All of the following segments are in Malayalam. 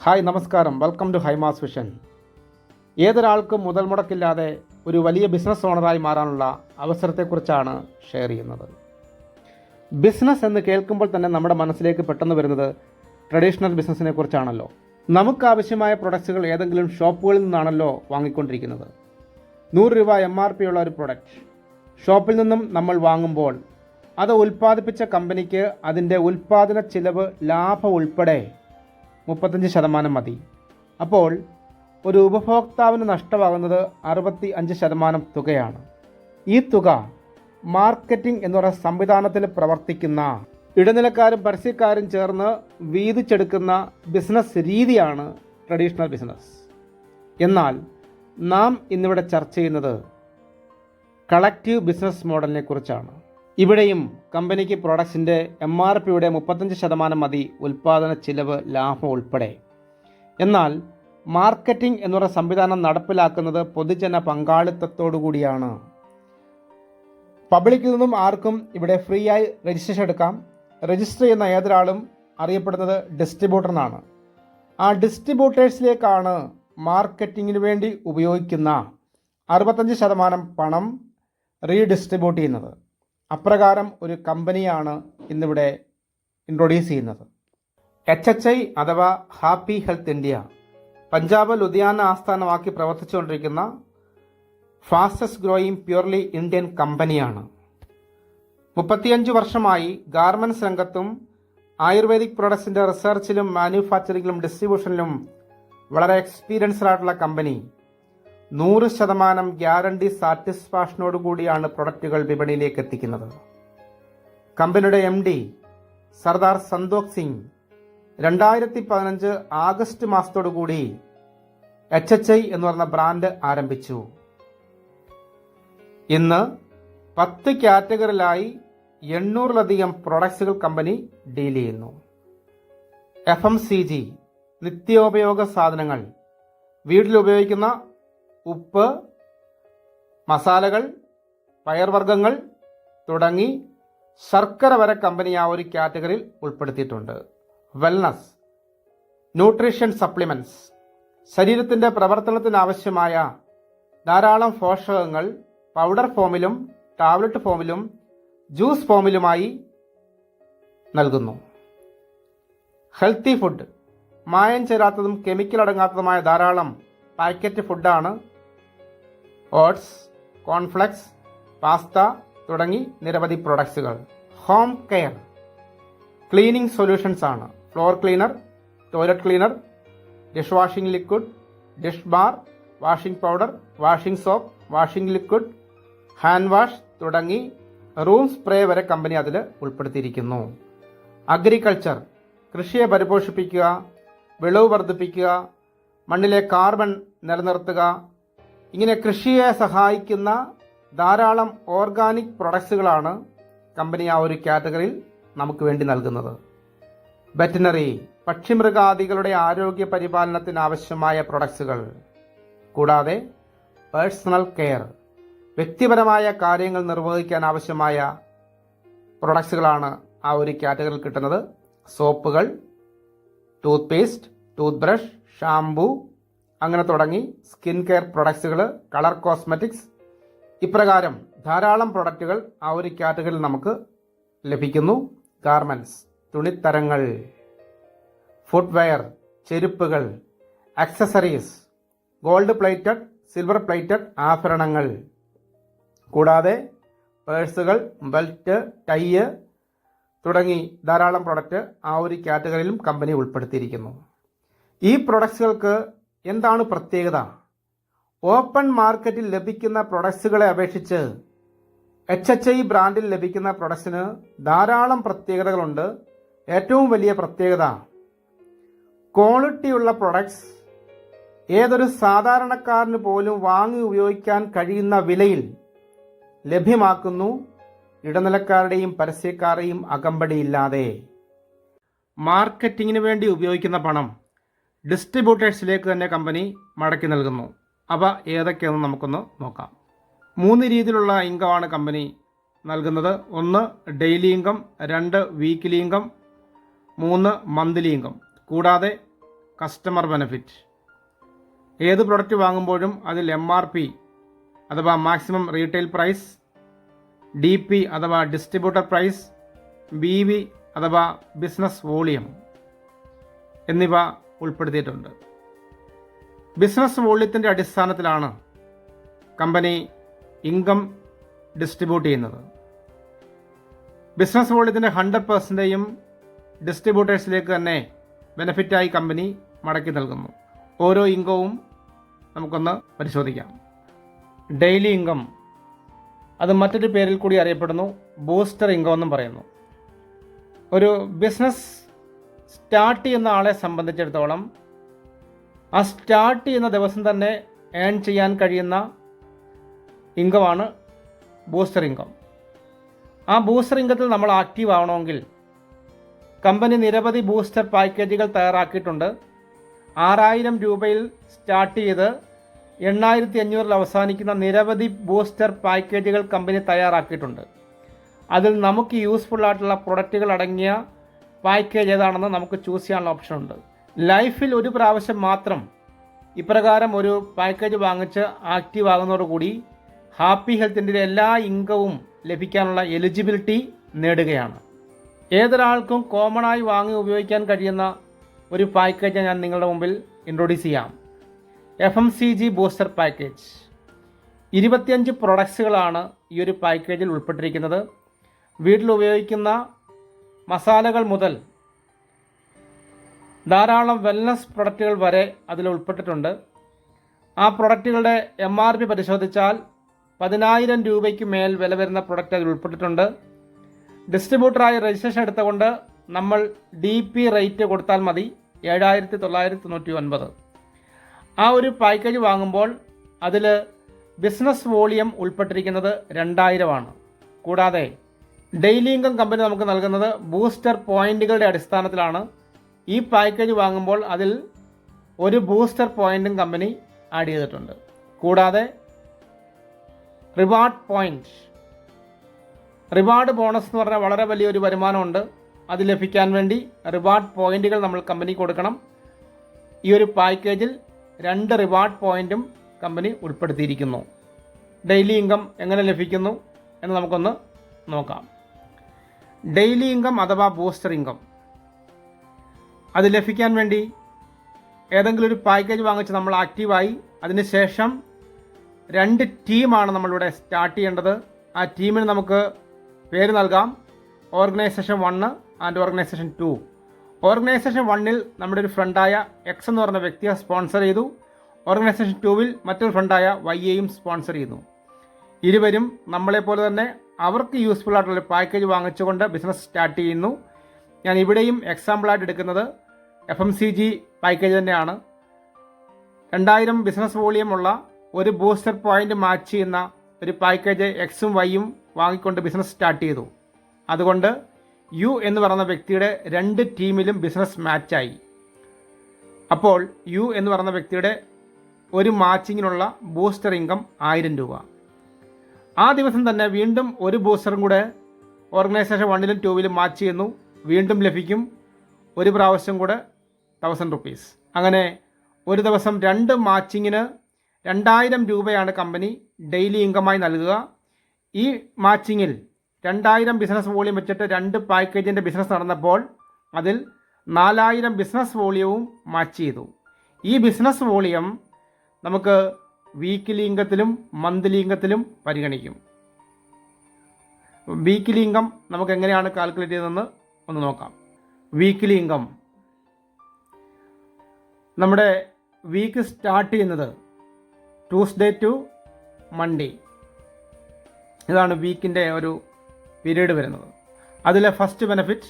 ഹായ് നമസ്കാരം, വെൽക്കം ടു ഹൈമാസ് വിഷൻ. ഏതൊരാൾക്കും മുതൽ മുടക്കില്ലാതെ ഒരു വലിയ ബിസിനസ് ഓണറായി മാറാനുള്ള അവസരത്തെക്കുറിച്ചാണ് ഷെയർ ചെയ്യുന്നത്. ബിസിനസ് എന്ന് കേൾക്കുമ്പോൾ തന്നെ നമ്മുടെ മനസ്സിലേക്ക് പെട്ടെന്ന് വരുന്നത് ട്രഡീഷണൽ ബിസിനസ്സിനെ കുറിച്ചാണല്ലോ. നമുക്കാവശ്യമായ പ്രൊഡക്ട്സുകൾ ഏതെങ്കിലും ഷോപ്പുകളിൽ നിന്നാണല്ലോ വാങ്ങിക്കൊണ്ടിരിക്കുന്നത്. 100 രൂപ MRP ഉള്ള ഒരു പ്രൊഡക്റ്റ് ഷോപ്പിൽ നിന്നും നമ്മൾ വാങ്ങുമ്പോൾ അത് ഉൽപ്പാദിപ്പിച്ച കമ്പനിക്ക് അതിൻ്റെ ഉൽപ്പാദന ചിലവ് ലാഭം ഉൾപ്പെടെ 35% മതി. അപ്പോൾ ഒരു ഉപഭോക്താവിന് നഷ്ടമാകുന്നത് 65% തുകയാണ്. ഈ തുക മാർക്കറ്റിംഗ് എന്ന് പറയുന്ന സംവിധാനത്തിൽ പ്രവർത്തിക്കുന്ന ഇടനിലക്കാരും പരസ്യക്കാരും ചേർന്ന് വീതിച്ചെടുക്കുന്ന ബിസിനസ് രീതിയാണ് ട്രഡീഷണൽ ബിസിനസ്. എന്നാൽ നാം ഇന്നിവിടെ ചർച്ച ചെയ്യുന്നത് കളക്റ്റീവ് ബിസിനസ് മോഡലിനെ കുറിച്ചാണ്. ഇവിടെയും കമ്പനിക്ക് പ്രോഡക്ട്സിൻ്റെ MRPയുടെ 35% മതി ഉൽപ്പാദന ചിലവ് ലാഭം ഉൾപ്പെടെ. എന്നാൽ മാർക്കറ്റിംഗ് എന്നുള്ള സംവിധാനം നടപ്പിലാക്കുന്നത് പൊതുജന പങ്കാളിത്തത്തോടു കൂടിയാണ്. പബ്ലിക്കിൽ നിന്നും ആർക്കും ഇവിടെ ഫ്രീ ആയി രജിസ്ട്രേഷൻ എടുക്കാം. രജിസ്റ്റർ ചെയ്യുന്ന ഏതൊരാളും അറിയപ്പെടുന്നത് ഡിസ്ട്രിബ്യൂട്ടർ എന്നാണ്. ആ ഡിസ്ട്രിബ്യൂട്ടേഴ്സിലേക്കാണ് മാർക്കറ്റിങ്ങിന് വേണ്ടി ഉപയോഗിക്കുന്ന 65% പണം റീഡിസ്ട്രിബ്യൂട്ട് ചെയ്യുന്നത്. അപ്രകാരം ഒരു കമ്പനിയാണ് ഇന്നിവിടെ ഇൻട്രൊഡ്യൂസ് ചെയ്യുന്നത്. HHI അഥവാ happy health India Punjab Ludhiana ആസ്ഥാനമാക്കി പ്രവർത്തിച്ചുകൊണ്ടിരിക്കുന്ന ഫാസ്റ്റസ്റ്റ് ഗ്രോയിങ് പ്യൂർലി ഇന്ത്യൻ കമ്പനിയാണ്. 35 വർഷമായി ഗാർമെൻറ്റ്സ് രംഗത്തും ആയുർവേദിക് പ്രൊഡക്ട്സിൻ്റെ റിസർച്ചിലും മാനുഫാക്ചറിങ്ങിലും ഡിസ്ട്രിബ്യൂഷനിലും വളരെ എക്സ്പീരിയൻസ്ഡ് ആയിട്ടുള്ള കമ്പനി 100% ഗ്യാരണ്ടി സാറ്റിസ്ഫാക്ഷനോട് കൂടിയാണ് പ്രൊഡക്റ്റുകൾ വിപണിയിലേക്ക് എത്തിക്കുന്നത്. കമ്പനിയുടെ MD സർദാർ സന്തോഷ് സിംഗ് 2015 ആഗസ്റ്റ് മാസത്തോടുകൂടി HHI എന്ന് പറഞ്ഞ ബ്രാൻഡ് ആരംഭിച്ചു. ഇന്ന് 10 കാറ്റഗറിയിലായി 800-ലധികം പ്രൊഡക്ട്സുകൾ കമ്പനി ഡീൽ ചെയ്യുന്നു. FMCG നിത്യോപയോഗ സാധനങ്ങൾ, വീട്ടിലുപയോഗിക്കുന്ന ഉപ്പ്, മസാലകൾ, പയർവർഗ്ഗങ്ങൾ തുടങ്ങി ശർക്കര വരെ കമ്പനി ആ ഒരു കാറ്റഗറിയിൽ ഉൾപ്പെടുത്തിയിട്ടുണ്ട്. വെൽനസ്, ന്യൂട്രീഷൻ സപ്ലിമെൻറ്റ്സ്, ശരീരത്തിൻ്റെ പ്രവർത്തനത്തിനാവശ്യമായ ധാരാളം പോഷകങ്ങൾ പൗഡർ ഫോമിലും ടാബ്ലറ്റ് ഫോമിലും ജ്യൂസ് ഫോമിലുമായി നൽകുന്നു. ഹെൽത്തി ഫുഡ്, മായം ചേരാത്തതും കെമിക്കൽ അടങ്ങാത്തതുമായ ധാരാളം പാക്കറ്റ് ഫുഡാണ്. ഓട്സ്, കോൺഫ്ലെക്സ്, പാസ്ത തുടങ്ങി നിരവധി പ്രൊഡക്ട്സുകൾ. ഹോം കെയർ, ക്ലീനിങ് സൊല്യൂഷൻസ് ആണ്. Floor cleaner, toilet cleaner, dish washing liquid, dish bar, washing powder, washing soap, washing liquid, hand wash തുടങ്ങി റൂം സ്പ്രേ വരെ കമ്പനി അതിൽ ഉൾപ്പെടുത്തിയിരിക്കുന്നു. അഗ്രികൾച്ചർ, കൃഷിയെ പരിപോഷിപ്പിക്കുക, വിളവ് വർദ്ധിപ്പിക്കുക, മണ്ണിലെ കാർബൺ നിലനിർത്തുക, ഇങ്ങനെ കൃഷിയെ സഹായിക്കുന്ന ധാരാളം ഓർഗാനിക് പ്രൊഡക്ട്സുകളാണ് കമ്പനി ആ ഒരു കാറ്റഗറിയിൽ നമുക്ക് വേണ്ടി നൽകുന്നത്. വെറ്റിനറി, പക്ഷിമൃഗാദികളുടെ ആരോഗ്യ പരിപാലനത്തിന് ആവശ്യമായ പ്രൊഡക്ട്സുകൾ, കൂടാതെ പേഴ്സണൽ കെയർ, വ്യക്തിപരമായ കാര്യങ്ങൾ നിർവഹിക്കാൻ ആവശ്യമായ പ്രൊഡക്ട്സുകളാണ് ആ ഒരു കാറ്റഗറിയിൽ കിട്ടുന്നത്. സോപ്പുകൾ, toothpaste, toothbrush, shampoo അങ്ങനെ തുടങ്ങി സ്കിൻ കെയർ പ്രൊഡക്ട്സുകൾ, കളർ കോസ്മെറ്റിക്സ്, ഇപ്രകാരം ധാരാളം പ്രൊഡക്റ്റുകൾ ആ ഒരു കാറ്റഗറിയിൽ നമുക്ക് ലഭിക്കുന്നു. ഗാർമെൻറ്റ്സ്, തുണിത്തരങ്ങൾ, ഫുട്വെയർ, ചെരുപ്പുകൾ, accessories, gold plated, silver plated ആഭരണങ്ങൾ, കൂടാതെ പേഴ്സുകൾ, ബെൽറ്റ്, ടൈ തുടങ്ങി ധാരാളം പ്രൊഡക്റ്റ് ആ ഒരു കാറ്റഗറിയിലും കമ്പനി ഉൾപ്പെടുത്തിയിരിക്കുന്നു. ഈ പ്രൊഡക്ട്സുകൾക്ക് എന്താണ് പ്രത്യേകത? ഓപ്പൺ മാർക്കറ്റിൽ ലഭിക്കുന്ന പ്രൊഡക്ട്സുകളെ അപേക്ഷിച്ച് HHI ബ്രാൻഡിൽ ലഭിക്കുന്ന പ്രൊഡക്ട്സിന് ധാരാളം പ്രത്യേകതകളുണ്ട്. ഏറ്റവും വലിയ പ്രത്യേകത ക്വാളിറ്റിയുള്ള പ്രൊഡക്ട്സ് ഏതൊരു സാധാരണക്കാരന് പോലും വാങ്ങി ഉപയോഗിക്കാൻ കഴിയുന്ന വിലയിൽ ലഭ്യമാക്കുന്നു. ഇടനിലക്കാരുടെയും പരസ്യക്കാരെയും അകമ്പടിയില്ലാതെ. മാർക്കറ്റിങ്ങിന് വേണ്ടി ഉപയോഗിക്കുന്ന പണം ഡിസ്ട്രിബ്യൂട്ടേഴ്സിലേക്ക് തന്നെ കമ്പനി മടക്കി നൽകുന്നു. അവ ഏതൊക്കെയാണെന്ന് നമുക്കൊന്ന് നോക്കാം. 3 രീതിയിലുള്ള ഇൻകമാണ് കമ്പനി നൽകുന്നത്. 1 daily income, 2 weekly income, 3 monthly income. കൂടാതെ കസ്റ്റമർ ബെനിഫിറ്റ്. ഏത് പ്രൊഡക്റ്റ് വാങ്ങുമ്പോഴും അതിൽ MRP അഥവാ മാക്സിമം റീറ്റെയിൽ പ്രൈസ്, DP അഥവാ ഡിസ്ട്രിബ്യൂട്ടർ പ്രൈസ്, BV അഥവാ ബിസിനസ് വോളിയം എന്നിവ ഉൾപ്പെടുത്തിയിട്ടുണ്ട്. ബിസിനസ് വോള്യത്തിൻ്റെ അടിസ്ഥാനത്തിലാണ് കമ്പനി ഇൻകം ഡിസ്ട്രിബ്യൂട്ട് ചെയ്യുന്നത്. ബിസിനസ് വോള്യത്തിൻ്റെ 100%യും ഡിസ്ട്രിബ്യൂട്ടേഴ്സിലേക്ക് തന്നെ ബെനിഫിറ്റായി കമ്പനി മടക്കി നൽകുന്നു. ഓരോ ഇൻകവും നമുക്കൊന്ന് പരിശോധിക്കാം. ഡെയിലി ഇൻകം, അത് മറ്റൊരു പേരിൽ കൂടി അറിയപ്പെടുന്നു, ബൂസ്റ്റർ ഇൻകം എന്നും പറയുന്നു. ഒരു ബിസിനസ് സ്റ്റാർട്ട് ചെയ്യുന്ന ആളെ സംബന്ധിച്ചിടത്തോളം ആ സ്റ്റാർട്ട് ചെയ്യുന്ന ദിവസം തന്നെ ഏൺ ചെയ്യാൻ കഴിയുന്ന ഇൻകമാണ് ബൂസ്റ്റർ ഇൻകം. ആ ബൂസ്റ്റർ ഇൻകത്തിൽ നമ്മൾ ആക്റ്റീവ് ആവണമെങ്കിൽ കമ്പനി നിരവധി ബൂസ്റ്റർ പാക്കേജുകൾ തയ്യാറാക്കിയിട്ടുണ്ട്. 6000 രൂപയിൽ സ്റ്റാർട്ട് ചെയ്ത് 8500 അവസാനിക്കുന്ന നിരവധി ബൂസ്റ്റർ പാക്കേജുകൾ കമ്പനി തയ്യാറാക്കിയിട്ടുണ്ട്. അതിൽ നമുക്ക് യൂസ്ഫുൾ ആയിട്ടുള്ള പ്രൊഡക്റ്റുകൾ അടങ്ങിയ പാക്കേജ് ഏതാണെന്ന് നമുക്ക് ചൂസ് ചെയ്യാനുള്ള ഓപ്ഷൻ ഉണ്ട്. ലൈഫിൽ ഒരു പ്രാവശ്യം മാത്രം ഇപ്രകാരം ഒരു പാക്കേജ് വാങ്ങിച്ച് ആക്റ്റീവ് ആകുന്നതോടുകൂടി ഹാപ്പി ഹെൽത്തിൻ്റെ എല്ലാ ഇൻകവും ലഭിക്കാനുള്ള എലിജിബിലിറ്റി നേടുകയാണ്. ഏതൊരാൾക്കും കോമണായി വാങ്ങി ഉപയോഗിക്കാൻ കഴിയുന്ന ഒരു പാക്കേജ് ഞാൻ നിങ്ങളുടെ മുമ്പിൽ ഇൻട്രൊഡ്യൂസ് ചെയ്യാം. FMCG booster package. 25 പ്രൊഡക്ട്സുകളാണ് ഈ ഒരു പാക്കേജിൽ ഉൾപ്പെട്ടിരിക്കുന്നത്. വീട്ടിൽ ഉപയോഗിക്കുന്ന മസാലകൾ മുതൽ ധാരാളം വെൽനസ് പ്രൊഡക്റ്റുകൾ വരെ അതിൽ ഉൾപ്പെട്ടിട്ടുണ്ട്. ആ പ്രൊഡക്റ്റുകളുടെ MRP പരിശോധിച്ചാൽ 10000 രൂപയ്ക്ക് മേൽ വില വരുന്ന പ്രൊഡക്റ്റ് അതിൽ ഉൾപ്പെട്ടിട്ടുണ്ട്. ഡിസ്ട്രിബ്യൂട്ടറായി രജിസ്ട്രേഷൻ എടുത്തുകൊണ്ട് നമ്മൾ DP റേറ്റ് കൊടുത്താൽ മതി 7999. ആ ഒരു പാക്കേജ് വാങ്ങുമ്പോൾ അതിൽ ബിസിനസ് വോളിയം ഉൾപ്പെട്ടിരിക്കുന്നത് 2000 കൂടാതെ ഡെയിലി ഇൻകം കമ്പനി നമുക്ക് നൽകുന്നത് ബൂസ്റ്റർ പോയിന്റുകളുടെ അടിസ്ഥാനത്തിലാണ്. ഈ പാക്കേജ് വാങ്ങുമ്പോൾ അതിൽ ഒരു ബൂസ്റ്റർ പോയിന്റും കമ്പനി ആഡ് ചെയ്തിട്ടുണ്ട്. കൂടാതെ റിവാർഡ് പോയിന്റ്, റിവാർഡ് ബോണസ് എന്ന് പറഞ്ഞാൽ വളരെ വലിയൊരു വരുമാനമുണ്ട്. അത് ലഭിക്കാൻ വേണ്ടി റിവാർഡ് പോയിന്റുകൾ നമ്മൾ കമ്പനി കൊടുക്കണം. ഈ ഒരു പാക്കേജിൽ 2 റിവാർഡ് പോയിന്റും കമ്പനി ഉൾപ്പെടുത്തിയിരിക്കുന്നു. ഡെയിലി ഇൻകം എങ്ങനെ ലഭിക്കുന്നു എന്ന് നമുക്കൊന്ന് നോക്കാം. ഡെയിലി ഇൻകം അഥവാ ബൂസ്റ്റർ ഇൻകം, അത് ലഭിക്കാൻ വേണ്ടി ഏതെങ്കിലും ഒരു പാക്കേജ് വാങ്ങിച്ച് നമ്മൾ ആക്റ്റീവായി അതിനുശേഷം 2 ടീമാണ് നമ്മളിവിടെ സ്റ്റാർട്ട് ചെയ്യേണ്ടത്. ആ ടീമിന് നമുക്ക് പേര് നൽകാം, ഓർഗനൈസേഷൻ 1 ആൻഡ് ഓർഗനൈസേഷൻ 2. ഓർഗനൈസേഷൻ 1ൽ നമ്മുടെ ഒരു ഫ്രണ്ടായ X എന്ന് പറഞ്ഞ വ്യക്തിയെ സ്പോൺസർ ചെയ്തു. ഓർഗനൈസേഷൻ 2വിൽ മറ്റൊരു ഫ്രണ്ടായ Yയെയും സ്പോൺസർ ചെയ്യുന്നു. ഇരുവരും നമ്മളെപ്പോലെ തന്നെ അവർക്ക് യൂസ്ഫുൾ ആയിട്ടുള്ളൊരു പാക്കേജ് വാങ്ങിച്ചുകൊണ്ട് ബിസിനസ് സ്റ്റാർട്ട് ചെയ്യുന്നു. ഞാൻ ഇവിടെയും എക്സാമ്പിളായിട്ട് എടുക്കുന്നത് FMCG പാക്കേജ് തന്നെയാണ്. 2000 ബിസിനസ് വോളിയമുള്ള ഒരു ബൂസ്റ്റർ പോയിന്റ് മാച്ച് ചെയ്യുന്ന ഒരു പാക്കേജ് Xഉം Yയും വാങ്ങിക്കൊണ്ട് ബിസിനസ് സ്റ്റാർട്ട് ചെയ്തു. അതുകൊണ്ട് U എന്ന് പറയുന്ന വ്യക്തിയുടെ 2 ടീമിലും ബിസിനസ് മാച്ചായി. അപ്പോൾ U എന്ന് പറയുന്ന വ്യക്തിയുടെ ഒരു മാച്ചിങ്ങിനുള്ള ബൂസ്റ്റർ ഇൻകം 1000 രൂപ. ആ ദിവസം തന്നെ വീണ്ടും ഒരു ബൂസ്റ്ററും കൂടെ ഓർഗനൈസേഷൻ 1ലും 2വിലും മാച്ച് ചെയ്യുന്നു, വീണ്ടും ലഭിക്കും ഒരു പ്രാവശ്യം കൂടെ 1000 റുപ്പീസ്. അങ്ങനെ ഒരു ദിവസം 2 മാച്ചിങ്ങിന് 2000 രൂപയാണ് കമ്പനി ഡെയിലി ഇൻകമായി നൽകുക. ഈ മാച്ചിങ്ങിൽ 2000 ബിസിനസ് വോളിയം വെച്ചിട്ട് 2 പാക്കേജിൻ്റെ ബിസിനസ് നടന്നപ്പോൾ അതിൽ 4000 ബിസിനസ് വോളിയവും മാച്ച് ചെയ്തു. ഈ ബിസിനസ് വോളിയം നമുക്ക് വീക്കിലി ഇൻകത്തിലും മന്ത്ലി ഇൻകത്തിലും പരിഗണിക്കും. വീക്കിലി ഇൻകം നമുക്ക് എങ്ങനെയാണ് കാൽക്കുലേറ്റ് ചെയ്തതെന്ന് ഒന്ന് നോക്കാം. വീക്കിലി ഇൻകം, നമ്മുടെ വീക്ക് സ്റ്റാർട്ട് ചെയ്യുന്നത് ട്യൂസ്ഡേ ടു മൺഡേ. ഇതാണ് വീക്കിൻ്റെ ഒരു പീരീഡ് വരുന്നത്. അതിലെ ഫസ്റ്റ് ബെനിഫിറ്റ്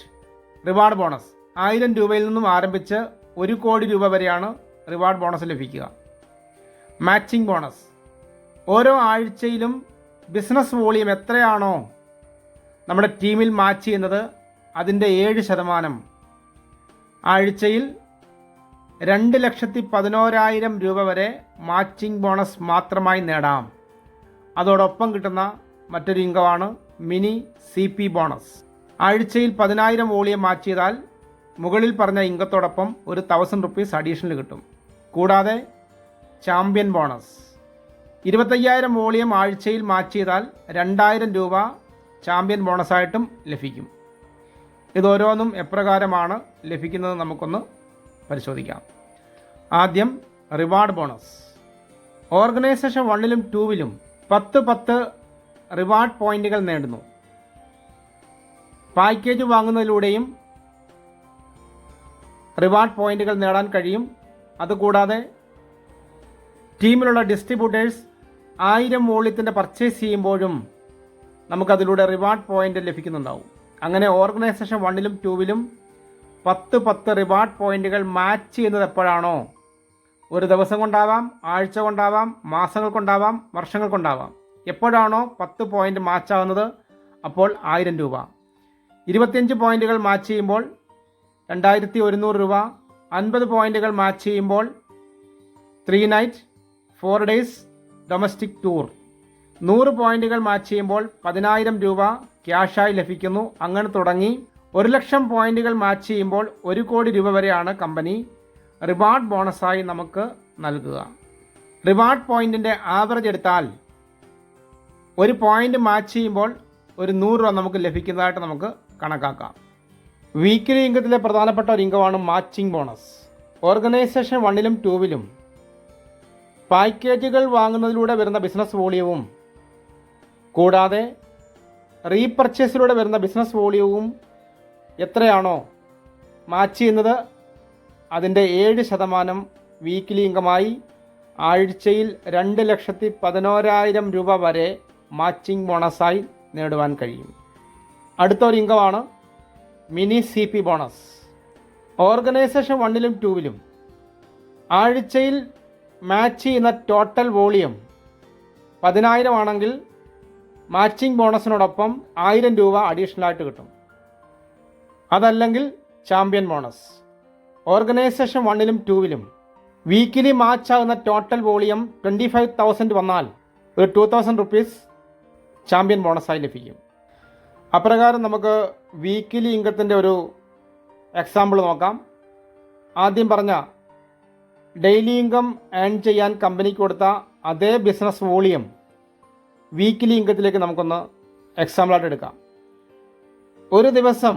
റിവാർഡ് ബോണസ്. 1000 രൂപയിൽ നിന്നും ആരംഭിച്ച് 1 കോടി രൂപ വരെയാണ് റിവാർഡ് ബോണസ് ലഭിക്കുക. മാച്ചിങ് ബോണസ്, ഓരോ ആഴ്ചയിലും ബിസിനസ് വോളിയം എത്രയാണോ നമ്മുടെ ടീമിൽ മാച്ച് ചെയ്യുന്നത് അതിൻ്റെ 7%. ആഴ്ചയിൽ 2,11,000 രൂപ വരെ മാച്ചിങ് ബോണസ് മാത്രമായി നേടാം. അതോടൊപ്പം കിട്ടുന്ന മറ്റൊരു ഇൻകമാണ് മിനി CP ബോണസ്. ആഴ്ചയിൽ 10,000 വോളിയം മാച്ച് ചെയ്താൽ മുകളിൽ പറഞ്ഞ ഇൻകത്തോടൊപ്പം ഒരു 1000 റുപ്പീസ് അഡീഷണൽ കിട്ടും. കൂടാതെ ചാമ്പ്യൻ ബോണസ് 25,000 വോളിയം ആഴ്ചയിൽ മാച്ച് ചെയ്താൽ 2,000 രൂപ ചാമ്പ്യൻ ബോണസായിട്ടും ലഭിക്കും. ഇതോരോന്നും എപ്രകാരമാണ് ലഭിക്കുന്നത് നമുക്കൊന്ന് പരിശോധിക്കാം. ആദ്യം റിവാർഡ് ബോണസ്. ഓർഗനൈസേഷൻ 1ലും 2വിലും 10 റിവാർഡ് പോയിന്റുകൾ നേടുന്നു. പാക്കേജ് വാങ്ങുന്നതിലൂടെയും റിവാർഡ് പോയിന്റുകൾ നേടാൻ കഴിയും. അതുകൂടാതെ ടീമിലുള്ള ഡിസ്ട്രിബ്യൂട്ടേഴ്സ് 1000 വോള്യത്തിൻ്റെ പർച്ചേസ് ചെയ്യുമ്പോഴും നമുക്കതിലൂടെ റിവാർഡ് പോയിന്റ് ലഭിക്കുന്നുണ്ടാവും. അങ്ങനെ ഓർഗനൈസേഷൻ 1ലും 2വിലും 10 റിവാർഡ് പോയിന്റുകൾ മാച്ച് ചെയ്യുന്നത് എപ്പോഴാണോ, ഒരു ദിവസം കൊണ്ടാവാം, ആഴ്ച കൊണ്ടാവാം, മാസങ്ങൾ കൊണ്ടാവാം, വർഷങ്ങൾ കൊണ്ടാവാം, എപ്പോഴാണോ 10 പോയിന്റ് മാച്ചാവുന്നത് അപ്പോൾ 1000 രൂപ. 25 പോയിന്റുകൾ മാച്ച് ചെയ്യുമ്പോൾ 2100 രൂപ. 50 പോയിന്റുകൾ മാച്ച് ചെയ്യുമ്പോൾ 3 നൈറ്റ് 4 ഡേയ്സ് ഡൊമസ്റ്റിക് ടൂർ. 100 പോയിന്റുകൾ മാച്ച് ചെയ്യുമ്പോൾ 10,000 രൂപ ക്യാഷായി ലഭിക്കുന്നു. അങ്ങനെ തുടങ്ങി 1,00,000 പോയിന്റുകൾ മാച്ച് ചെയ്യുമ്പോൾ 1 കോടി രൂപ വരെയാണ് കമ്പനി റിവാർഡ് ബോണസായി നമുക്ക് നൽകുക. റിവാർഡ് പോയിന്റിൻ്റെ ആവറേജ് എടുത്താൽ ഒരു പോയിന്റ് മാച്ച് ചെയ്യുമ്പോൾ ഒരു 100 രൂപ നമുക്ക് ലഭിക്കുന്നതായിട്ട് നമുക്ക് കണക്കാക്കാം. വീക്കിലി ഇൻകത്തിലെ പ്രധാനപ്പെട്ട ഒരു ഇൻകമാണ് മാച്ചിങ് ബോണസ്. ഓർഗനൈസേഷൻ 1ലും 2വിലും പാക്കേജുകൾ വാങ്ങുന്നതിലൂടെ വരുന്ന ബിസിനസ് വോളിയവും കൂടാതെ റീപർച്ചേസിലൂടെ വരുന്ന ബിസിനസ് വോളിയവും എത്രയാണോ മാച്ച് ചെയ്യുന്നത് അതിൻ്റെ 7% വീക്കിലി ഇൻകമായി ആഴ്ചയിൽ 2,11,000 രൂപ വരെ മാച്ചിങ് ബോണസായി നേടുവാൻ കഴിയും. അടുത്തൊരു ഇൻകമാണ് മിനി CP ബോണസ്. ഓർഗനൈസേഷൻ 1ലും 2വിലും ആഴ്ചയിൽ മാച്ച് ചെയ്യുന്ന ടോട്ടൽ വോളിയം 10,000 ആണെങ്കിൽ മാച്ചിങ് ബോണസിനോടൊപ്പം 1000 രൂപ അഡീഷണലായിട്ട് കിട്ടും. അതല്ലെങ്കിൽ ചാമ്പ്യൻ ബോണസ്. ഓർഗനൈസേഷൻ 1ലും 2വിലും വീക്കിലി മാച്ച് ആകുന്ന ടോട്ടൽ വോളിയം 25,000 വന്നാൽ ഒരു 2,000 റുപ്പീസ് ചാമ്പ്യൻ ബോണസായി ലഭിക്കും. അപ്രകാരം നമുക്ക് വീക്കിലി ഇൻകത്തിൻ്റെ ഒരു എക്സാമ്പിൾ നോക്കാം. ആദ്യം പറഞ്ഞ ഡെയിലി ഇൻകം ഏൺ ചെയ്യാൻ കമ്പനിക്ക് കൊടുത്ത അതേ ബിസിനസ് വോളിയം വീക്കിലി ഇൻകത്തിലേക്ക് നമുക്കൊന്ന് എക്സാമ്പിളായിട്ട് എടുക്കാം. ഒരു ദിവസം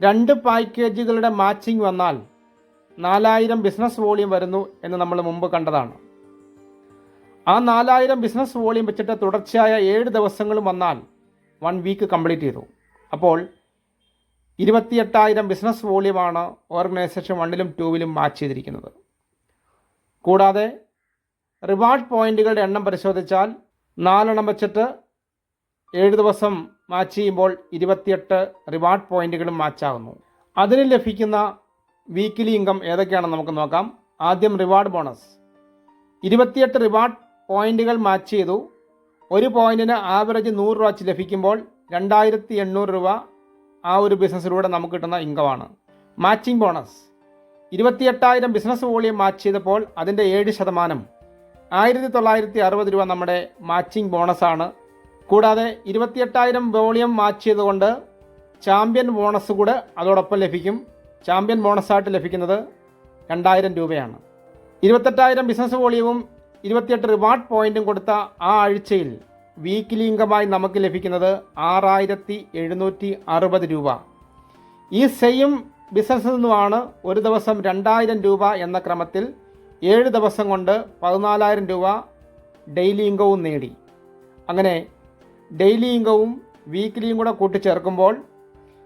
2 പാക്കേജുകളുടെ മാച്ചിങ് വന്നാൽ 4,000 ബിസിനസ് വോളിയം വരുന്നു എന്ന് നമ്മൾ മുമ്പ് കണ്ടതാണ്. ആ 4,000 ബിസിനസ് വോളിയം വെച്ചിട്ട് തുടർച്ചയായ 7 ദിവസങ്ങളും വന്നാൽ 1 വീക്ക് കംപ്ലീറ്റ് ചെയ്തു. അപ്പോൾ 28,000 ബിസിനസ് വോളിയമാണ് ഓർഗനൈസേഷൻ 1ലും 2വിലും മാച്ച് ചെയ്തിരിക്കുന്നത്. കൂടാതെ റിവാർഡ് പോയിന്റുകളുടെ എണ്ണം പരിശോധിച്ചാൽ 4 വെച്ചിട്ട് 7 ദിവസം മാച്ച് ചെയ്യുമ്പോൾ 28 റിവാർഡ് പോയിന്റുകളും മാച്ചാകുന്നു. അതിന് ലഭിക്കുന്ന വീക്കിലി ഇൻകം ഏതൊക്കെയാണെന്ന് നമുക്ക് നോക്കാം. ആദ്യം റിവാർഡ് ബോണസ്. 28 റിവാർഡ് പോയിന്റുകൾ മാച്ച് ചെയ്തു. ഒരു പോയിന്റിന് ആവറേജ് 100 രൂപ വെച്ച് ലഭിക്കുമ്പോൾ 2,800 രൂപ ആ ഒരു ബിസിനസ്സിലൂടെ നമുക്ക് കിട്ടുന്ന ഇൻകമാണ്. Matching bonus 28,000 business volume match ചെയ്തപ്പോൾ അതിൻ്റെ 7% 1,960 രൂപ നമ്മുടെ മാച്ചിങ് ബോണസാണ്. കൂടാതെ 28,000 വോളിയം മാച്ച് ചെയ്തുകൊണ്ട് ചാമ്പ്യൻ ബോണസ് കൂടെ അതോടൊപ്പം ലഭിക്കും. ചാമ്പ്യൻ ബോണസായിട്ട് ലഭിക്കുന്നത് 2,000 രൂപയാണ്. 28,000 ബിസിനസ് വോളിയവും 28 റിവാർഡ് പോയിന്റും കൊടുത്ത ആ ആഴ്ചയിൽ വീക്കിലി ഇൻകമായി നമുക്ക് ലഭിക്കുന്നത് 6,760 രൂപ. ഈ സെയിം ബിസിനസ്സിൽ നിന്നുമാണ് ഒരു ദിവസം 2,000 രൂപ എന്ന ക്രമത്തിൽ 7 ദിവസം കൊണ്ട് 14,000 രൂപ ഡെയിലി ഇൻകവും നേടി. അങ്ങനെ ഡെയിലി ഇൻകവും വീക്കിലിയും കൂടെ കൂട്ടിച്ചേർക്കുമ്പോൾ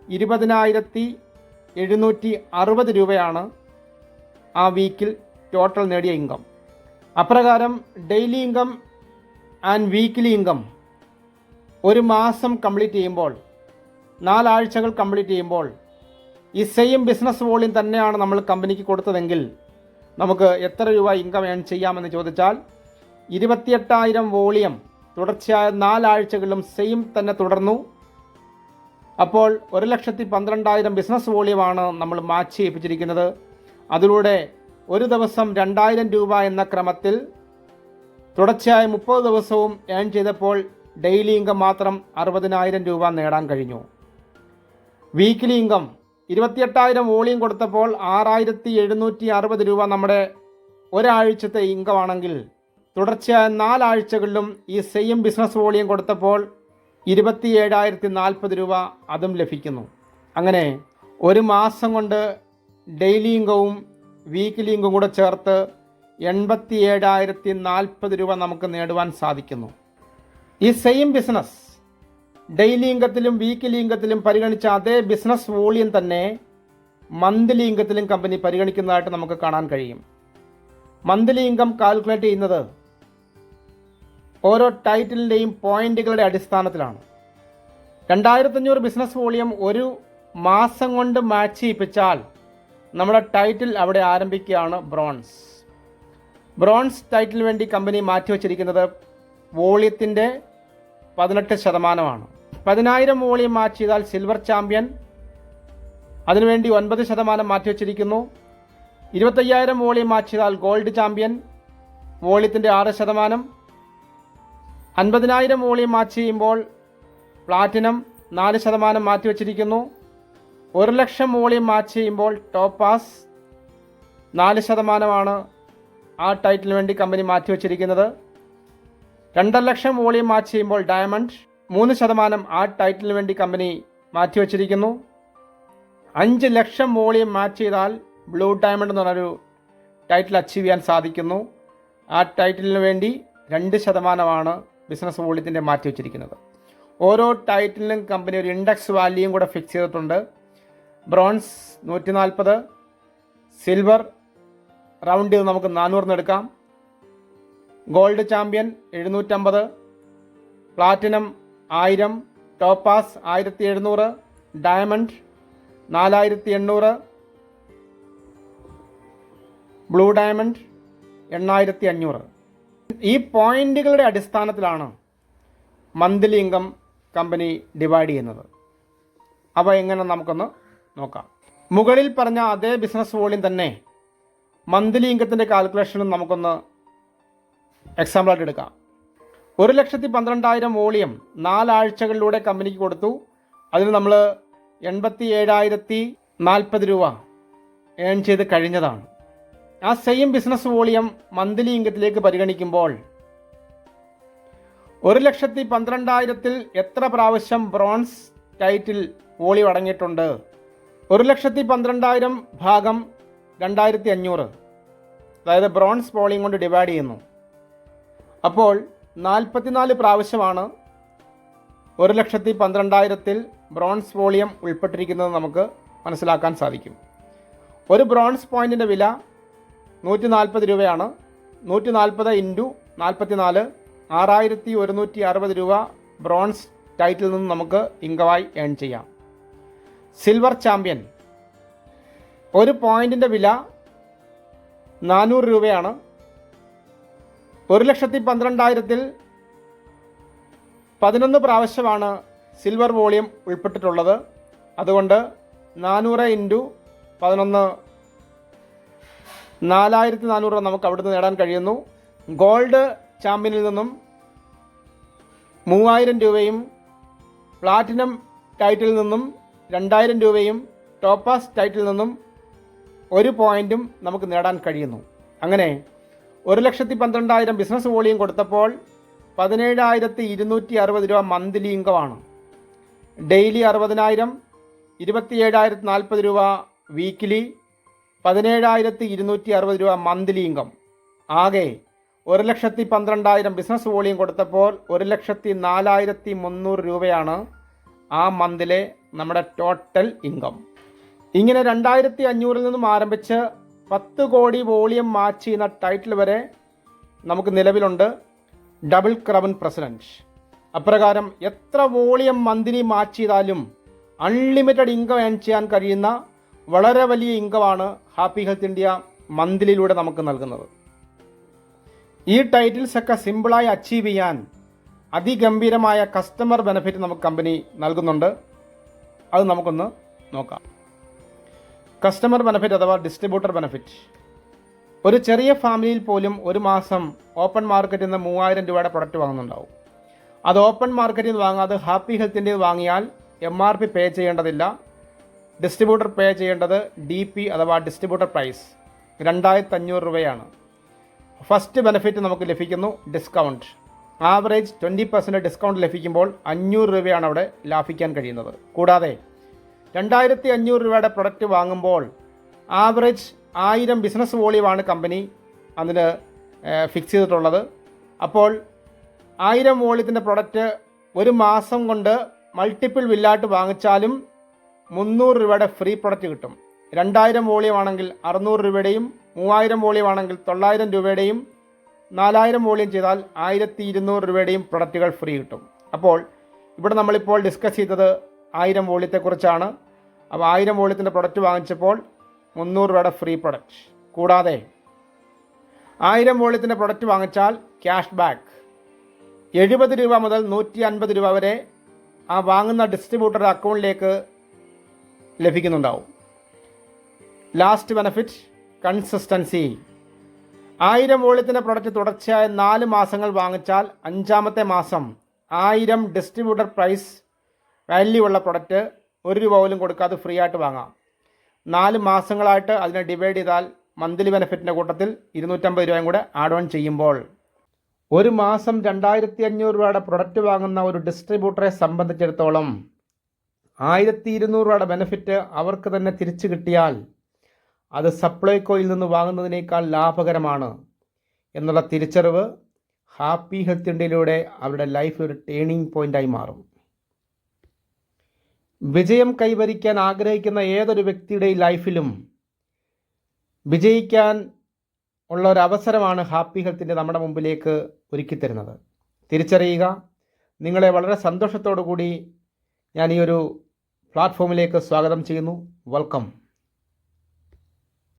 20,760 രൂപയാണ് ആ വീക്കിൽ ടോട്ടൽ നേടിയ ഇൻകം. അപ്രകാരം daily income and weekly income ഒരു മാസം കംപ്ലീറ്റ് ചെയ്യുമ്പോൾ, 4 ആഴ്ചകൾ കംപ്ലീറ്റ് ചെയ്യുമ്പോൾ ഈ സെയിം ബിസിനസ് വോളിയം തന്നെയാണ് നമ്മൾ കമ്പനിക്ക് കൊടുത്തതെങ്കിൽ നമുക്ക് എത്ര രൂപ ഇൻകം ഏൺ ചെയ്യാമെന്ന് ചോദിച്ചാൽ 28,000 വോളിയം തുടർച്ചയായ 4 ആഴ്ചകളിലും സെയിം തന്നെ തുടർന്നു. അപ്പോൾ 1,12,000 ബിസിനസ് വോളിയമാണ് നമ്മൾ മാച്ച് ചെയ്യിപ്പിച്ചിരിക്കുന്നത്. അതിലൂടെ ഒരു ദിവസം 2,000 രൂപ എന്ന ക്രമത്തിൽ തുടർച്ചയായ 30 ദിവസവും ഏൺ ചെയ്തപ്പോൾ ഡെയിലി ഇൻകം മാത്രം 60,000 രൂപ നേടാൻ കഴിഞ്ഞു. വീക്കിലി ഇൻകം 28,000 വോളിയം കൊടുത്തപ്പോൾ 6,760 രൂപ നമ്മുടെ ഒരാഴ്ചത്തെ ഇൻകം ആണെങ്കിൽ, തുടർച്ചയായ 4 ആഴ്ചകളിലും ഈ സെയിം ബിസിനസ് വോളിയം കൊടുത്തപ്പോൾ 27,040 രൂപ അതും ലഭിക്കുന്നു. അങ്ങനെ ഒരു മാസം കൊണ്ട് ഡെയിലി ഇൻകവും വീക്കിലി ഇൻകവും കൂടെ ചേർത്ത് 87,040 രൂപ നമുക്ക് നേടുവാൻ സാധിക്കുന്നു. ഈ സെയിം ബിസിനസ് ഡെയിലി ഇൻകത്തിലും വീക്കിലി ഇൻകത്തിലും പരിഗണിച്ച അതേ ബിസിനസ് വോളിയം തന്നെ മന്ത്ലി ഇൻകത്തിലും കമ്പനി പരിഗണിക്കുന്നതായിട്ട് നമുക്ക് കാണാൻ കഴിയും. മന്ത്ലി ഇൻകം കാൽക്കുലേറ്റ് ചെയ്യുന്നത് ഓരോ ടൈറ്റിലിൻ്റെയും പോയിന്റുകളുടെ അടിസ്ഥാനത്തിലാണ്. 2,500 ബിസിനസ് വോളിയം ഒരു മാസം കൊണ്ട് മാച്ച് ചെയ്യിപ്പിച്ചാൽ നമ്മുടെ ടൈറ്റിൽ അവിടെ ആരംഭിക്കുകയാണ് ബ്രോൺസ്. ബ്രോൺസ് ടൈറ്റിലിന് വേണ്ടി കമ്പനി മാറ്റിവെച്ചിരിക്കുന്നത് വോളിയത്തിൻ്റെ 18%. 10,000 വോളിയം മാച്ച് ചെയ്താൽ സിൽവർ ചാമ്പ്യൻ, അതിനുവേണ്ടി 9% മാറ്റിവെച്ചിരിക്കുന്നു. 25,000 വോളിയം മാച്ച് ചെയ്താൽ ഗോൾഡ് ചാമ്പ്യൻ, വോളിയത്തിൻ്റെ 6%. 50,000 വോളിയം മാച്ച് ചെയ്യുമ്പോൾ പ്ലാറ്റിനം 4% മാറ്റിവെച്ചിരിക്കുന്നു. 1,00,000 വോളിയം മാച്ച് ചെയ്യുമ്പോൾ ടോപ്പാസ് 4%ആണ് ആ ടൈറ്റിലിന് വേണ്ടി കമ്പനി മാറ്റിവെച്ചിരിക്കുന്നത്. 2,00,000 വോളിയം മാച്ച് ചെയ്യുമ്പോൾ ഡയമണ്ട് 3% ആ ടൈറ്റിലിന് വേണ്ടി കമ്പനി മാറ്റിവെച്ചിരിക്കുന്നു. 5,00,000 വോളിയം മാച്ച് ചെയ്താൽ ബ്ലൂ ഡയമണ്ട് എന്ന് പറഞ്ഞൊരു ടൈറ്റിൽ അച്ചീവ് ചെയ്യാൻ സാധിക്കുന്നു. ആ ടൈറ്റിലിന് വേണ്ടി 2%ആണ് ബിസിനസ് വോളിയത്തിൻ്റെ മാറ്റിവെച്ചിരിക്കുന്നത്. ഓരോ ടൈറ്റിലിനും കമ്പനി ഒരു ഇൻഡെക്സ് വാല്യൂയും കൂടെ ഫിക്സ് ചെയ്തിട്ടുണ്ട്. ബ്രോൺസ് 140, സിൽവർ റൗണ്ട് ചെയ്ത് നമുക്ക് 400 എടുക്കാം, gold champion 750, platinum 1000, topaz 1,700, diamond 4,800, blue diamond 8,500. ഈ പോയിന്റുകളുടെ അടിസ്ഥാനത്തിലാണ് മന്ത്ലി ഇൻകം കമ്പനി ഡിവൈഡ് ചെയ്യുന്നത്. അവ എങ്ങനെ നമുക്കൊന്ന് നോക്കാം. മുകളിൽ പറഞ്ഞ അതേ ബിസിനസ് വോളിയം തന്നെ മന്ത്ലി ഇൻകത്തിൻ്റെ കാൽക്കുലേഷനും നമുക്കൊന്ന് എക്സാമ്പിളായിട്ട് എടുക്കാം. 1,12,000 വോളിയം 4 ആഴ്ചകളിലൂടെ കമ്പനിക്ക് കൊടുത്തു. അതിന് നമ്മൾ 87,040 രൂപ ഏൺ ചെയ്ത് കഴിഞ്ഞതാണ്. ആ സെയിം ബിസിനസ് വോളിയം മന്ത്ലി ഇൻകത്തിലേക്ക് പരിഗണിക്കുമ്പോൾ 1,12,000-ൽ എത്ര പ്രാവശ്യം ബ്രോൺസ് ടൈറ്റിൽ വോളിയം അടങ്ങിയിട്ടുണ്ട്? 1,12,000 ഭാഗം 2,500, അതായത് ബ്രോൺസ് വോളിയം കൊണ്ട് ഡിവൈഡ് ചെയ്യുന്നു. അപ്പോൾ 44 പ്രാവശ്യമാണ് 1,12,000-ൽ ബ്രോൺസ് വോളിയം ഉൾപ്പെട്ടിരിക്കുന്നത് നമുക്ക് മനസ്സിലാക്കാൻ സാധിക്കും. ഒരു ബ്രോൺസ് പോയിൻറ്റിൻ്റെ വില 140 രൂപയാണ്. 140 ഇൻറ്റു 44 6,160 രൂപ ബ്രോൺസ് ടൈറ്റിൽ നിന്ന് നമുക്ക് ഇൻകമായി ഏൺ ചെയ്യാം. സിൽവർ ചാമ്പ്യൻ ഒരു പോയിൻറ്റിൻ്റെ വില 400 രൂപയാണ്. 1,12,000-ൽ 11 പ്രാവശ്യമാണ് സിൽവർ വോളിയം ഉൾപ്പെട്ടിട്ടുള്ളത്. അതുകൊണ്ട് 400 ഇൻറ്റു 11 4,400 രൂപ നമുക്ക് അവിടുന്ന് നേടാൻ കഴിയുന്നു. ഗോൾഡ് ചാമ്പ്യനിൽ നിന്നും 3,000 രൂപയും പ്ലാറ്റിനം ടൈറ്റിൽ നിന്നും 2,000 രൂപയും ടോപ്പാസ് ടൈറ്റിൽ നിന്നും 1 പോയിൻറ്റും നമുക്ക് നേടാൻ കഴിയുന്നു. അങ്ങനെ 1,12,000 ബിസിനസ് വോളിയം കൊടുത്തപ്പോൾ 17,260 രൂപ മന്ത്ലി ഇൻകമാണ്. ഡെയിലി 60,000, 27,040 രൂപ വീക്കിലി, 17,260 രൂപ മന്ത്ലി ഇൻകം. ആകെ 1,12,000 ബിസിനസ് വോളിയം കൊടുത്തപ്പോൾ 1,04,300 രൂപയാണ് ആ മന്തിലെ നമ്മുടെ ടോട്ടൽ ഇൻകം. ഇങ്ങനെ 2,500-ൽ നിന്നും ആരംഭിച്ച് 10 കോടി വോളിയം മാച്ച് ചെയ്യുന്ന ടൈറ്റിൽ വരെ നമുക്ക് നിലവിലുണ്ട്. Double crown president. അപ്രകാരം എത്ര വോളിയം മന്ത്ലി മാച്ച് ചെയ്താലും അൺലിമിറ്റഡ് ഇൻകം ഏൺ ചെയ്യാൻ കഴിയുന്ന വളരെ വലിയ ഇൻകമാണ് ഹാപ്പി ഹെൽത്ത് ഇന്ത്യ മന്ത്ലിയിലൂടെ നമുക്ക് നൽകുന്നത്. ഈ ടൈറ്റിൽസ് ഒക്കെ സിമ്പിളായി അച്ചീവ് ചെയ്യാൻ അതിഗംഭീരമായ കസ്റ്റമർ ബെനിഫിറ്റ് നമുക്ക് കമ്പനി നൽകുന്നുണ്ട്. അത് നമുക്കൊന്ന് നോക്കാം. കസ്റ്റമർ ബെനിഫിറ്റ് അഥവാ ഡിസ്ട്രിബ്യൂട്ടർ ബെനിഫിറ്റ്. ഒരു ചെറിയ ഫാമിലിയിൽ പോലും ഒരു മാസം ഓപ്പൺ മാർക്കറ്റിൽ നിന്ന് 3,000 രൂപയുടെ പ്രൊഡക്റ്റ് വാങ്ങുന്നുണ്ടാവും. അത് ഓപ്പൺ മാർക്കറ്റിൽ നിന്ന് വാങ്ങാതെ ഹാപ്പി ഹെൽത്തിൻ്റെ വാങ്ങിയാൽ MRP പേ ചെയ്യേണ്ടതില്ല. ഡിസ്ട്രിബ്യൂട്ടർ പേ ചെയ്യേണ്ടത് DP അഥവാ ഡിസ്ട്രിബ്യൂട്ടർ പ്രൈസ് 2500 രൂപയാണ്. ഫസ്റ്റ് ബെനിഫിറ്റ് നമുക്ക് ലഭിക്കുന്നു ഡിസ്കൗണ്ട്. ആവറേജ് 20% ഡിസ്കൗണ്ട് ലഭിക്കുമ്പോൾ 500 രൂപയാണ് അവിടെ ലാഭിക്കാൻ കഴിയുന്നത്. കൂടാതെ 2500 രൂപയുടെ പ്രൊഡക്റ്റ് വാങ്ങുമ്പോൾ ആവറേജ് 1000 ബിസിനസ് വോളിയമാണ് കമ്പനി അതിന് ഫിക്സ് ചെയ്തിട്ടുള്ളത്. അപ്പോൾ 1000 വോളിയത്തിൻ്റെ പ്രൊഡക്റ്റ് ഒരു മാസം കൊണ്ട് മൾട്ടിപ്പിൾ ബില്ലായിട്ട് വാങ്ങിച്ചാലും 300 രൂപയുടെ ഫ്രീ പ്രൊഡക്റ്റ് കിട്ടും. 2000 വോളിയം ആണെങ്കിൽ 600 രൂപയുടെയും 3000 വോളിയം ആണെങ്കിൽ 900 രൂപയുടെയും 4000 വോളിയം ചെയ്താൽ 1200 രൂപയുടെയും പ്രൊഡക്റ്റുകൾ ഫ്രീ കിട്ടും. അപ്പോൾ ഇവിടെ നമ്മളിപ്പോൾ ഡിസ്കസ് ചെയ്തത് 1000 വോളിയത്തെക്കുറിച്ചാണ്. അപ്പോൾ 1000 വോളിയത്തിൻ്റെ പ്രൊഡക്റ്റ് വാങ്ങിച്ചപ്പോൾ 300 രൂപയുടെ ഫ്രീ പ്രൊഡക്റ്റ്. കൂടാതെ 1000 വോളിയത്തിൻ്റെ പ്രൊഡക്റ്റ് വാങ്ങിച്ചാൽ ക്യാഷ് ബാക്ക് 70 രൂപ മുതൽ 150 രൂപ വരെ ആ വാങ്ങുന്ന ഡിസ്ട്രിബ്യൂട്ടറുടെ അക്കൗണ്ടിലേക്ക് ലഭിക്കുന്നുണ്ടാവും. Last benefit consistency. 1000 വോളിയത്തിൻ്റെ പ്രൊഡക്റ്റ് തുടർച്ചയായ 4 മാസങ്ങൾ വാങ്ങിച്ചാൽ 5-ാമത്തെ മാസം 1000 ഡിസ്ട്രിബ്യൂട്ടർ പ്രൈസ് വാല്യൂ ഉള്ള പ്രൊഡക്റ്റ് 1 രൂപ പോലും കൊടുക്കാതെ ഫ്രീ ആയിട്ട് വാങ്ങാം. 4 മാസങ്ങളായിട്ട് അതിനെ ഡിവൈഡ് ചെയ്താൽ മന്ത്ലി ബെനിഫിറ്റിൻ്റെ കൂട്ടത്തിൽ 250 രൂപയും കൂടെ ആഡ് ഓൺ ചെയ്യുമ്പോൾ ഒരു മാസം 2500 രൂപയുടെ പ്രൊഡക്റ്റ് വാങ്ങുന്ന ഒരു ഡിസ്ട്രിബ്യൂട്ടറെ സംബന്ധിച്ചിടത്തോളം 1200 രൂപയുടെ ബെനിഫിറ്റ് അവർക്ക് തന്നെ തിരിച്ചു കിട്ടിയാൽ അത് സപ്ലൈകോയിൽ നിന്ന് വാങ്ങുന്നതിനേക്കാൾ ലാഭകരമാണ് എന്നുള്ള തിരിച്ചറിവ് ഹാപ്പി ഹെൽത്ത് ഇന്ത്യയിലൂടെ അവരുടെ ലൈഫ് ഒരു ടേണിംഗ് പോയിൻ്റായി മാറും. വിജയം കൈവരിക്കാൻ ആഗ്രഹിക്കുന്ന ഏതൊരു വ്യക്തിയുടെ ലൈഫിലും വിജയിക്കാൻ ഉള്ള ഒരു അവസരമാണ് ഹാപ്പി ഹെൽത്തിൻ്റെ നമ്മുടെ മുമ്പിലേക്ക് ഒരുക്കി തരുന്നത്. തിരിച്ചറിയുക. നിങ്ങളെ വളരെ സന്തോഷത്തോടു കൂടി ഞാൻ ഈ ഒരു പ്ലാറ്റ്ഫോമിലേക്ക് സ്വാഗതം ചെയ്യുന്നു. വെൽക്കം.